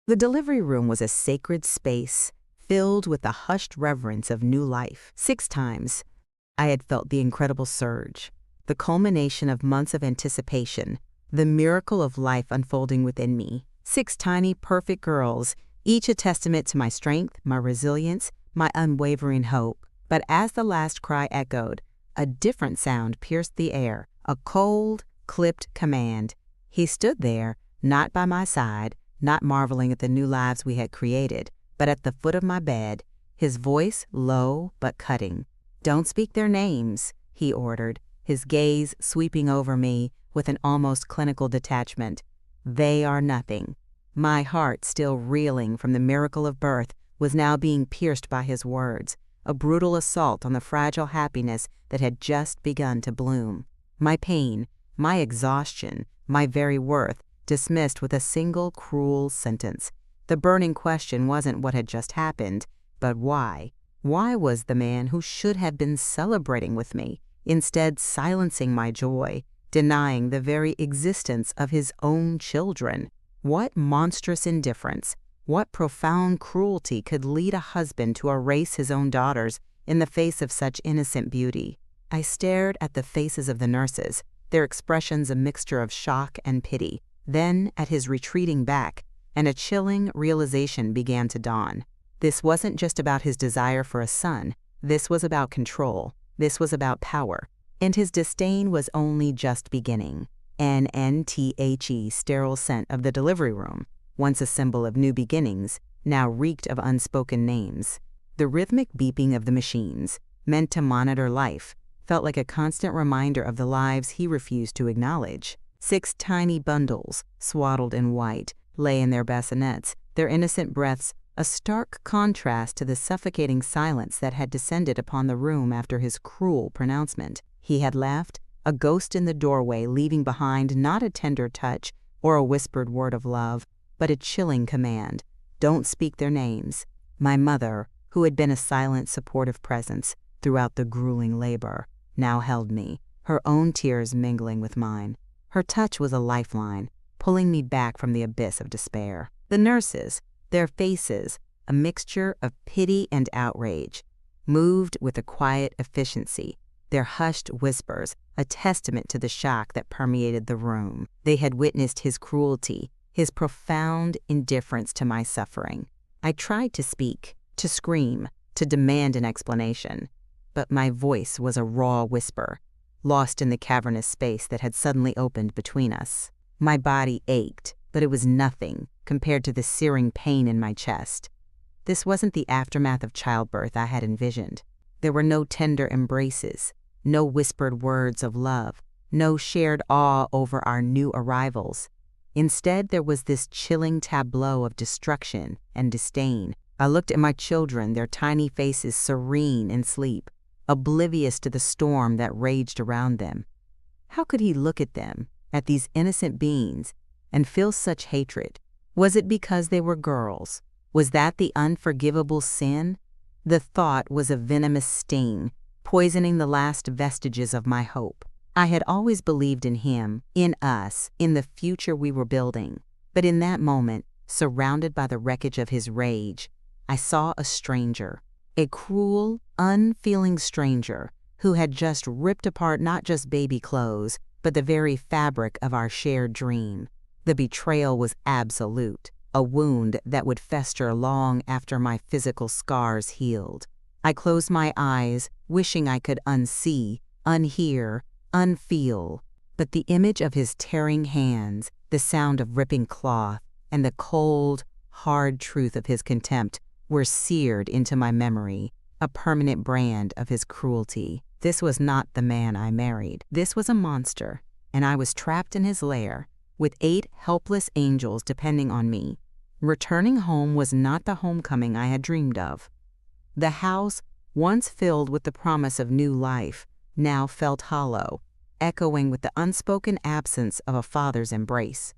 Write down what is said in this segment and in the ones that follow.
The delivery room was a sacred space filled with the hushed reverence of new life. 6 times, I had felt the incredible surge, the culmination of months of anticipation, the miracle of life unfolding within me. 6 tiny, perfect girls, each a testament to my strength, my resilience, my unwavering hope. But as the last cry echoed, a different sound pierced the air, a cold, clipped command. He stood there, not by my side, not marveling at the new lives we had created, but at the foot of my bed, his voice low but cutting. "Don't speak their names," he ordered, his gaze sweeping over me with an almost clinical detachment. "They are nothing." My heart, still reeling from the miracle of birth, was now being pierced by his words, a brutal assault on the fragile happiness that had just begun to bloom. My pain, my exhaustion, my very worth, dismissed with a single cruel sentence. The burning question wasn't what had just happened, but why? Why was the man who should have been celebrating with me instead silencing my joy, denying the very existence of his own children? What monstrous indifference, what profound cruelty could lead a husband to erase his own daughters in the face of such innocent beauty? I stared at the faces of the nurses, their expressions a mixture of shock and pity, then at his retreating back, and a chilling realization began to dawn. This wasn't just about his desire for a son. This was about control. This was about power. And his disdain was only just beginning. An NTHE sterile scent of the delivery room, once a symbol of new beginnings, now reeked of unspoken names. The rhythmic beeping of the machines, meant to monitor life, felt like a constant reminder of the lives he refused to acknowledge. 6 tiny bundles, swaddled in white, lay in their bassinets, their innocent breaths a stark contrast to the suffocating silence that had descended upon the room after his cruel pronouncement. He had left, a ghost in the doorway, leaving behind not a tender touch or a whispered word of love, but a chilling command. Don't speak their names. My mother, who had been a silent, supportive presence throughout the grueling labor, now held me, her own tears mingling with mine. Her touch was a lifeline, pulling me back from the abyss of despair. The nurses, their faces, a mixture of pity and outrage, moved with a quiet efficiency, their hushed whispers a testament to the shock that permeated the room. They had witnessed his cruelty, his profound indifference to my suffering. I tried to speak, to scream, to demand an explanation, but my voice was a raw whisper, lost in the cavernous space that had suddenly opened between us. My body ached, but it was nothing compared to the searing pain in my chest. This wasn't the aftermath of childbirth I had envisioned. There were no tender embraces, no whispered words of love, no shared awe over our new arrivals. Instead, there was this chilling tableau of destruction and disdain. I looked at my children, their tiny faces serene in sleep, oblivious to the storm that raged around them. How could he look at them, at these innocent beings, and feel such hatred? Was it because they were girls? Was that the unforgivable sin? The thought was a venomous sting, poisoning the last vestiges of my hope. I had always believed in him, in us, in the future we were building. But in that moment, surrounded by the wreckage of his rage, I saw a stranger, a cruel, unfeeling stranger who had just ripped apart not just baby clothes, but the very fabric of our shared dream. The betrayal was absolute, a wound that would fester long after my physical scars healed. I closed my eyes, wishing I could unsee, unhear, unfeel, but the image of his tearing hands, the sound of ripping cloth, and the cold, hard truth of his contempt were seared into my memory, a permanent brand of his cruelty. This was not the man I married. This was a monster, and I was trapped in his lair, with 8 helpless angels depending on me. Returning home was not the homecoming I had dreamed of. The house, once filled with the promise of new life, now felt hollow, echoing with the unspoken absence of a father's embrace.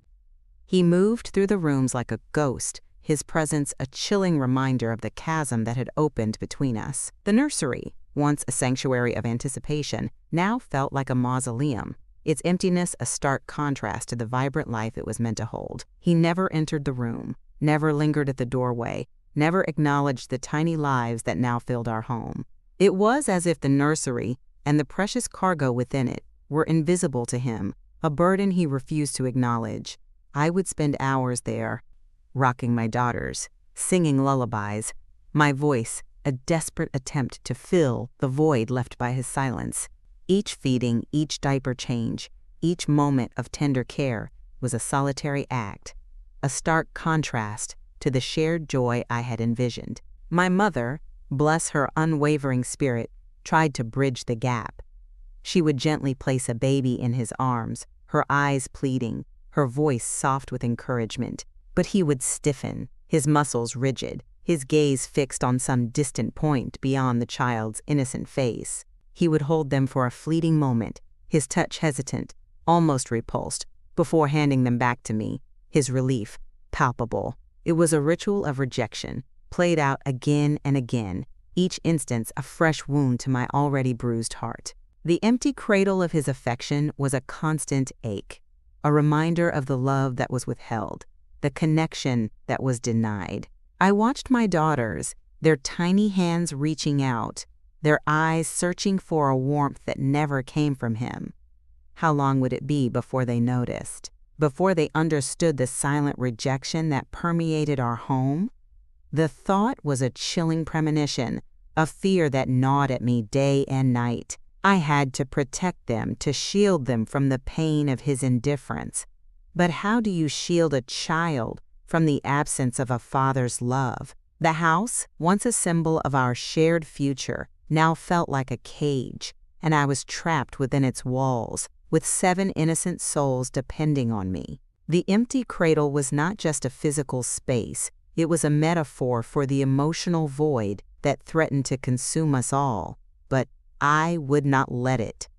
He moved through the rooms like a ghost, his presence a chilling reminder of the chasm that had opened between us. The nursery, once a sanctuary of anticipation, now felt like a mausoleum, its emptiness a stark contrast to the vibrant life it was meant to hold. He never entered the room, never lingered at the doorway, never acknowledged the tiny lives that now filled our home. It was as if the nursery and the precious cargo within it were invisible to him, a burden he refused to acknowledge. I would spend hours there, rocking my daughters, singing lullabies, my voice a desperate attempt to fill the void left by his silence. Each feeding, each diaper change, each moment of tender care was a solitary act, a stark contrast to the shared joy I had envisioned. My mother, bless her unwavering spirit, tried to bridge the gap. She would gently place a baby in his arms, her eyes pleading, her voice soft with encouragement. But he would stiffen, his muscles rigid, his gaze fixed on some distant point beyond the child's innocent face. He would hold them for a fleeting moment, his touch hesitant, almost repulsed, before handing them back to me, his relief palpable. It was a ritual of rejection, played out again and again, each instance a fresh wound to my already bruised heart. The empty cradle of his affection was a constant ache, a reminder of the love that was withheld, the connection that was denied. I watched my daughters, their tiny hands reaching out, their eyes searching for a warmth that never came from him. How long would it be before they noticed, before they understood the silent rejection that permeated our home? The thought was a chilling premonition, a fear that gnawed at me day and night. I had to protect them, to shield them from the pain of his indifference. But how do you shield a child from the absence of a father's love? The house, once a symbol of our shared future, now felt like a cage, and I was trapped within its walls, with 7 innocent souls depending on me. The empty cradle was not just a physical space, it was a metaphor for the emotional void that threatened to consume us all. But I would not let it.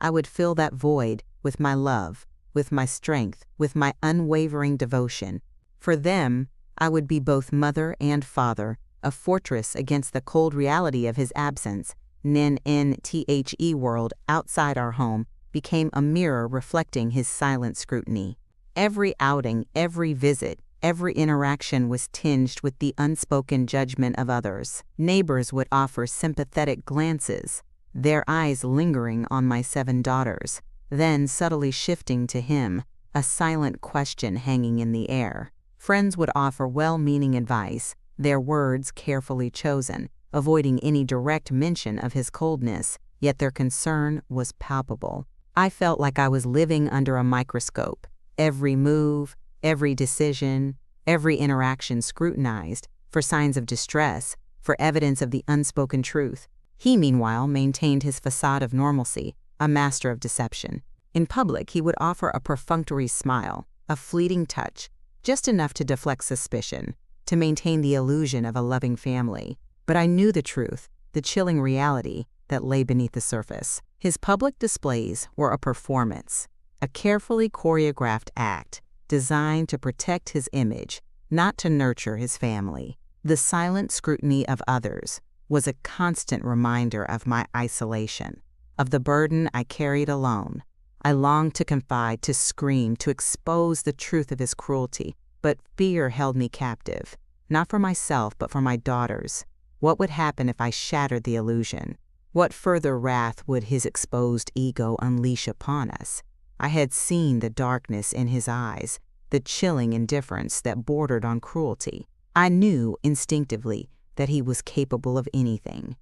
I would fill that void with my love, with my strength, with my unwavering devotion. For them, I would be both mother and father, a fortress against the cold reality of his absence. The world outside our home became a mirror reflecting his silent scrutiny. Every outing, every visit, every interaction was tinged with the unspoken judgment of others. Neighbors would offer sympathetic glances, their eyes lingering on my 7 daughters, then subtly shifting to him, a silent question hanging in the air. Friends would offer well-meaning advice, their words carefully chosen, avoiding any direct mention of his coldness, yet their concern was palpable. I felt like I was living under a microscope, every move, every decision, every interaction scrutinized for signs of distress, for evidence of the unspoken truth. He, meanwhile, maintained his facade of normalcy, a master of deception. In public, he would offer a perfunctory smile, a fleeting touch, just enough to deflect suspicion, to maintain the illusion of a loving family. But I knew the truth, the chilling reality that lay beneath the surface. His public displays were a performance, a carefully choreographed act designed to protect his image, not to nurture his family. The silent scrutiny of others was a constant reminder of my isolation, of the burden I carried alone. I longed to confide, to scream, to expose the truth of his cruelty, but fear held me captive, not for myself, but for my daughters. What would happen if I shattered the illusion? What further wrath would his exposed ego unleash upon us? I had seen the darkness in his eyes, the chilling indifference that bordered on cruelty. I knew instinctively that he was capable of anything.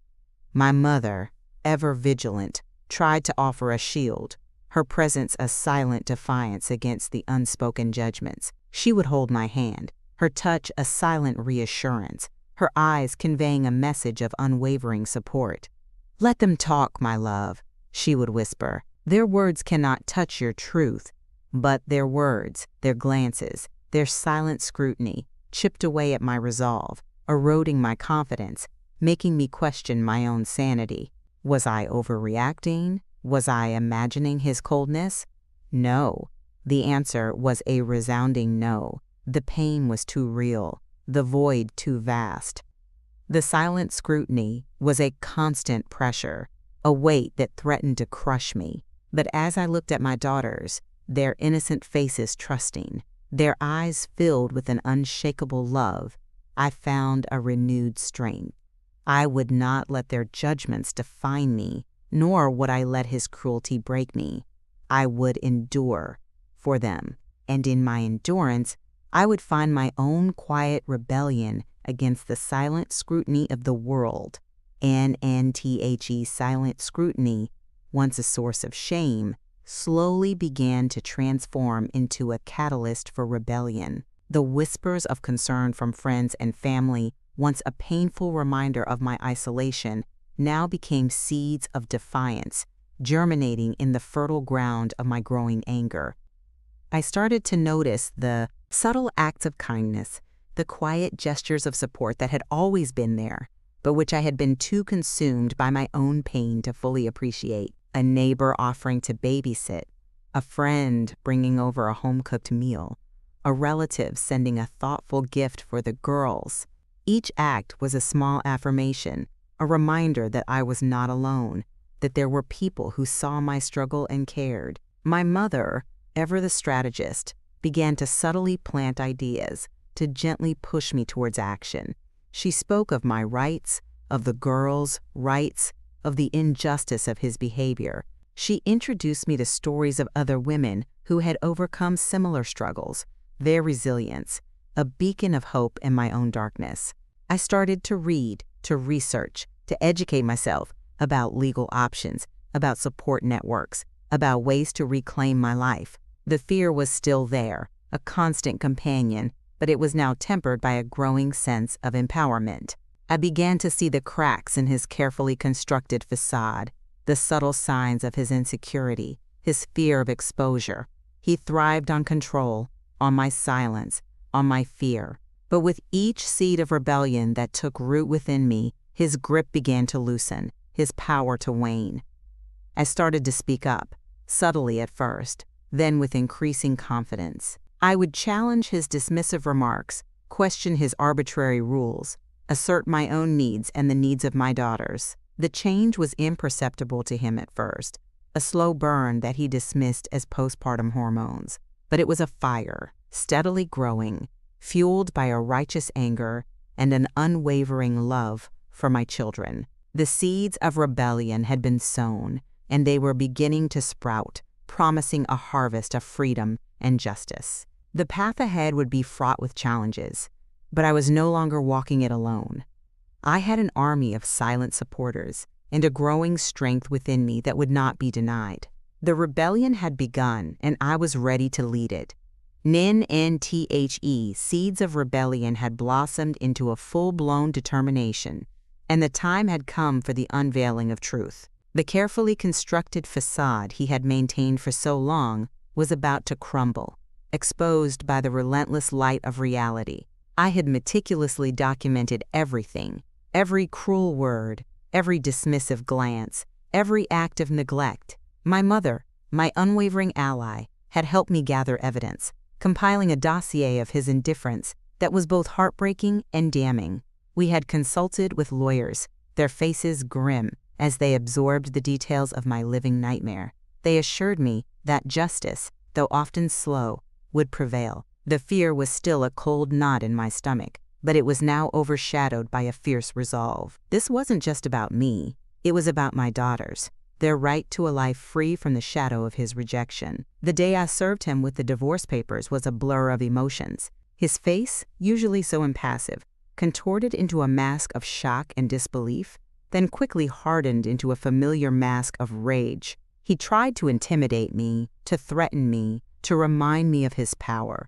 My mother, ever vigilant, tried to offer a shield, her presence a silent defiance against the unspoken judgments. She would hold my hand, her touch a silent reassurance, her eyes conveying a message of unwavering support. "Let them talk, my love," she would whisper. "Their words cannot touch your truth." But their words, their glances, their silent scrutiny chipped away at my resolve, eroding my confidence, making me question my own sanity. Was I overreacting? Was I imagining his coldness? No. The answer was a resounding no. The pain was too real, the void too vast. The silent scrutiny was a constant pressure, a weight that threatened to crush me. But as I looked at my daughters, their innocent faces trusting, their eyes filled with an unshakable love, I found a renewed strength. I would not let their judgments define me, nor would I let his cruelty break me. I would endure for them, and in my endurance, I would find my own quiet rebellion against the silent scrutiny of the world. NNTHE silent scrutiny, once a source of shame, slowly began to transform into a catalyst for rebellion. The whispers of concern from friends and family, once a painful reminder of my isolation, now became seeds of defiance, germinating in the fertile ground of my growing anger. I started to notice the subtle acts of kindness, the quiet gestures of support that had always been there, but which I had been too consumed by my own pain to fully appreciate. A neighbor offering to babysit, a friend bringing over a home-cooked meal, a relative sending a thoughtful gift for the girls. Each act was a small affirmation, a reminder that I was not alone, that there were people who saw my struggle and cared. My mother, ever the strategist, began to subtly plant ideas, to gently push me towards action. She spoke of my rights, of the girls' rights, of the injustice of his behavior. She introduced me to stories of other women who had overcome similar struggles, their resilience, a beacon of hope in my own darkness. I started to read, to research, to educate myself about legal options, about support networks, about ways to reclaim my life. The fear was still there, a constant companion, but it was now tempered by a growing sense of empowerment. I began to see the cracks in his carefully constructed facade, the subtle signs of his insecurity, his fear of exposure. He thrived on control, on my silence, on my fear. But with each seed of rebellion that took root within me, his grip began to loosen, his power to wane. I started to speak up, subtly at first, then with increasing confidence. I would challenge his dismissive remarks, question his arbitrary rules, assert my own needs and the needs of my daughters. The change was imperceptible to him at first, a slow burn that he dismissed as postpartum hormones. But it was a fire, steadily growing, fueled by a righteous anger and an unwavering love for my children. The seeds of rebellion had been sown, and they were beginning to sprout, promising a harvest of freedom and justice. The path ahead would be fraught with challenges, but I was no longer walking it alone. I had an army of silent supporters and a growing strength within me that would not be denied. The rebellion had begun, and I was ready to lead it. NNTHE, seeds of rebellion had blossomed into a full-blown determination, and the time had come for the unveiling of truth. The carefully constructed facade he had maintained for so long was about to crumble, exposed by the relentless light of reality. I had meticulously documented everything, every cruel word, every dismissive glance, every act of neglect. My mother, my unwavering ally, had helped me gather evidence, compiling a dossier of his indifference that was both heartbreaking and damning. We had consulted with lawyers, their faces grim as they absorbed the details of my living nightmare. They assured me that justice, though often slow, would prevail. The fear was still a cold knot in my stomach, but it was now overshadowed by a fierce resolve. This wasn't just about me, it was about my daughters, their right to a life free from the shadow of his rejection. The day I served him with the divorce papers was a blur of emotions. His face, usually so impassive, contorted into a mask of shock and disbelief, then quickly hardened into a familiar mask of rage. He tried to intimidate me, to threaten me, to remind me of his power.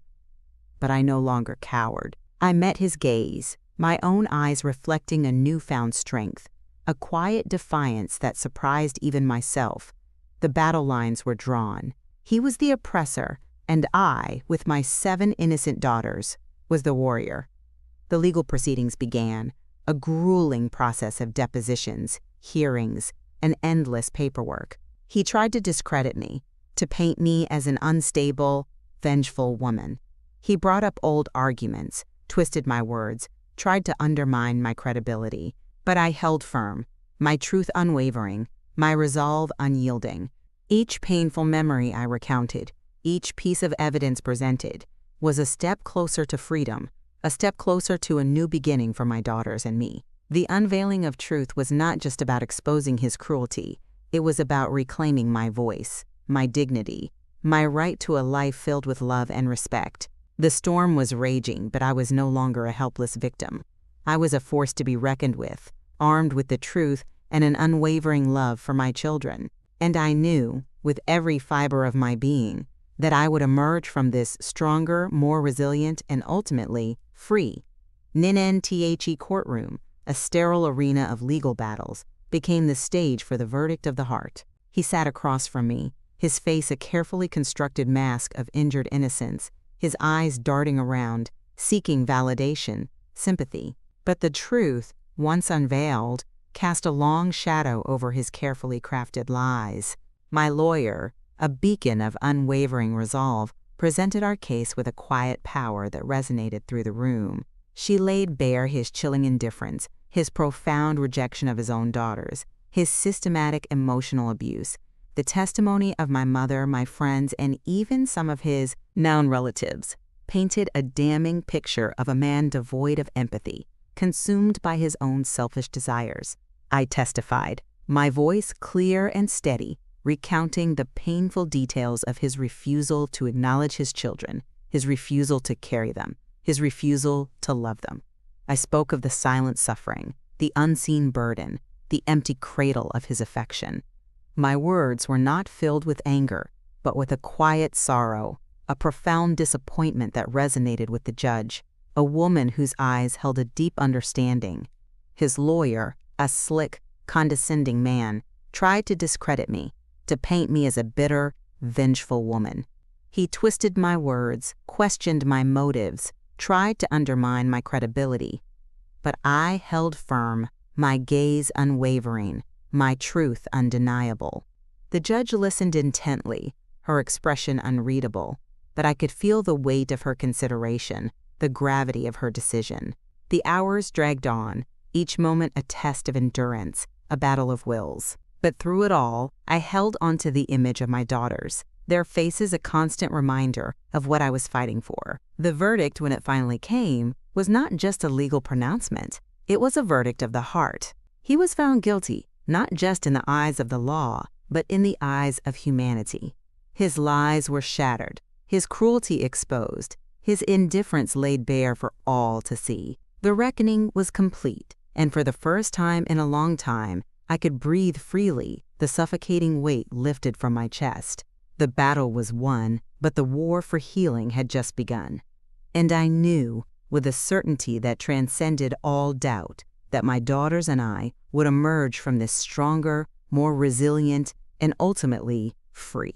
But I no longer cowered. I met his gaze, my own eyes reflecting a newfound strength, a quiet defiance that surprised even myself. The battle lines were drawn. He was the oppressor, and I, with my 7 innocent daughters, was the warrior. The legal proceedings began, a grueling process of depositions, hearings, and endless paperwork. He tried to discredit me, to paint me as an unstable, vengeful woman. He brought up old arguments, twisted my words, tried to undermine my credibility. But I held firm, my truth unwavering, my resolve unyielding. Each painful memory I recounted, each piece of evidence presented, was a step closer to freedom, a step closer to a new beginning for my daughters and me. The unveiling of truth was not just about exposing his cruelty. It was about reclaiming my voice, my dignity, my right to a life filled with love and respect. The storm was raging, but I was no longer a helpless victim. I was a force to be reckoned with, armed with the truth and an unwavering love for my children. And I knew, with every fiber of my being, that I would emerge from this stronger, more resilient, and ultimately free. NNTHE courtroom, a sterile arena of legal battles, became the stage for the verdict of the heart. He sat across from me, his face a carefully constructed mask of injured innocence, his eyes darting around, seeking validation, sympathy. But the truth, once unveiled, cast a long shadow over his carefully crafted lies. My lawyer, a beacon of unwavering resolve, presented our case with a quiet power that resonated through the room. She laid bare his chilling indifference, his profound rejection of his own daughters, his systematic emotional abuse, the testimony of my mother, my friends, and even some of his known relatives, painted a damning picture of a man devoid of empathy, consumed by his own selfish desires. I testified, my voice clear and steady, recounting the painful details of his refusal to acknowledge his children, his refusal to carry them, his refusal to love them. I spoke of the silent suffering, the unseen burden, the empty cradle of his affection. My words were not filled with anger, but with a quiet sorrow, a profound disappointment that resonated with the judge, a woman whose eyes held a deep understanding. His lawyer, a slick, condescending man, tried to discredit me, to paint me as a bitter, vengeful woman. He twisted my words, questioned my motives, tried to undermine my credibility. But I held firm, my gaze unwavering, my truth undeniable. The judge listened intently, her expression unreadable, but I could feel the weight of her consideration, the gravity of her decision. The hours dragged on, each moment a test of endurance, a battle of wills. But through it all, I held onto the image of my daughters, their faces a constant reminder of what I was fighting for. The verdict, when it finally came, was not just a legal pronouncement. It was a verdict of the heart. He was found guilty, not just in the eyes of the law, but in the eyes of humanity. His lies were shattered, his cruelty exposed, his indifference laid bare for all to see. The reckoning was complete, and for the first time in a long time, I could breathe freely, the suffocating weight lifted from my chest. The battle was won, but the war for healing had just begun. And I knew, with a certainty that transcended all doubt, that my daughters and I would emerge from this stronger, more resilient, and ultimately free.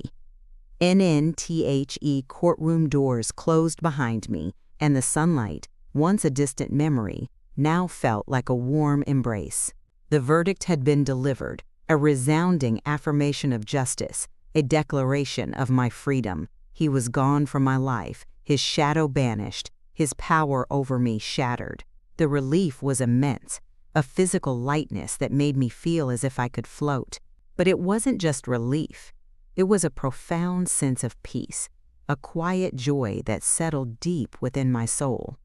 NNTHE courtroom doors closed behind me, and the sunlight, once a distant memory, now felt like a warm embrace. The verdict had been delivered, a resounding affirmation of justice, a declaration of my freedom. He was gone from my life, his shadow banished, his power over me shattered. The relief was immense, a physical lightness that made me feel as if I could float. But it wasn't just relief. It was a profound sense of peace, a quiet joy that settled deep within my soul.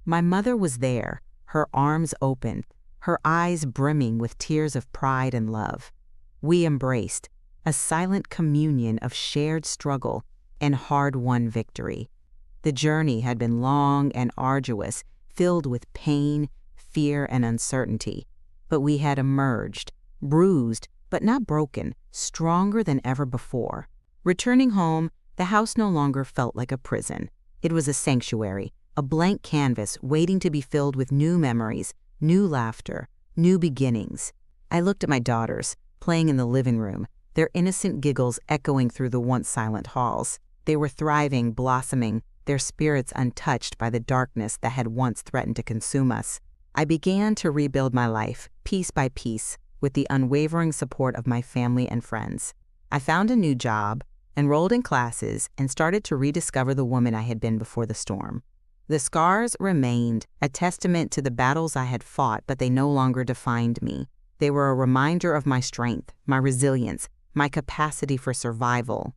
My mother was there, her arms open, her eyes brimming with tears of pride and love. We embraced, a silent communion of shared struggle and hard-won victory. The journey had been long and arduous, filled with pain, fear, and uncertainty. But we had emerged, bruised, but not broken, stronger than ever before. Returning home, the house no longer felt like a prison. It was a sanctuary, a blank canvas waiting to be filled with new memories, new laughter, new beginnings. I looked at my daughters, playing in the living room, their innocent giggles echoing through the once silent halls. They were thriving, blossoming, their spirits untouched by the darkness that had once threatened to consume us. I began to rebuild my life, piece by piece, with the unwavering support of my family and friends. I found a new job, enrolled in classes, and started to rediscover the woman I had been before the storm. The scars remained, a testament to the battles I had fought, but they no longer defined me. They were a reminder of my strength, my resilience, my capacity for survival.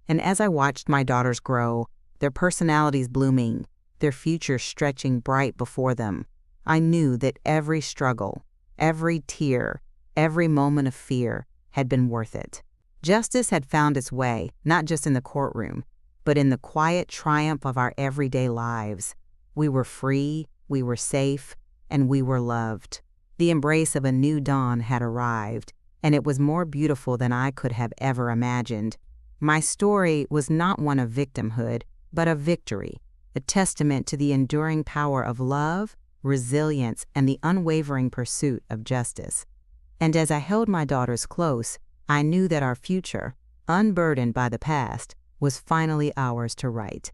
And as I watched my daughters grow, their personalities blooming, their future stretching bright before them. I knew that every struggle, every tear, every moment of fear had been worth it. Justice had found its way, not just in the courtroom, but in the quiet triumph of our everyday lives. We were free, we were safe, and we were loved. The embrace of a new dawn had arrived, and it was more beautiful than I could have ever imagined. My story was not one of victimhood, but of victory, a testament to the enduring power of love, resilience, and the unwavering pursuit of justice. And as I held my daughters close, I knew that our future, unburdened by the past, was finally ours to write.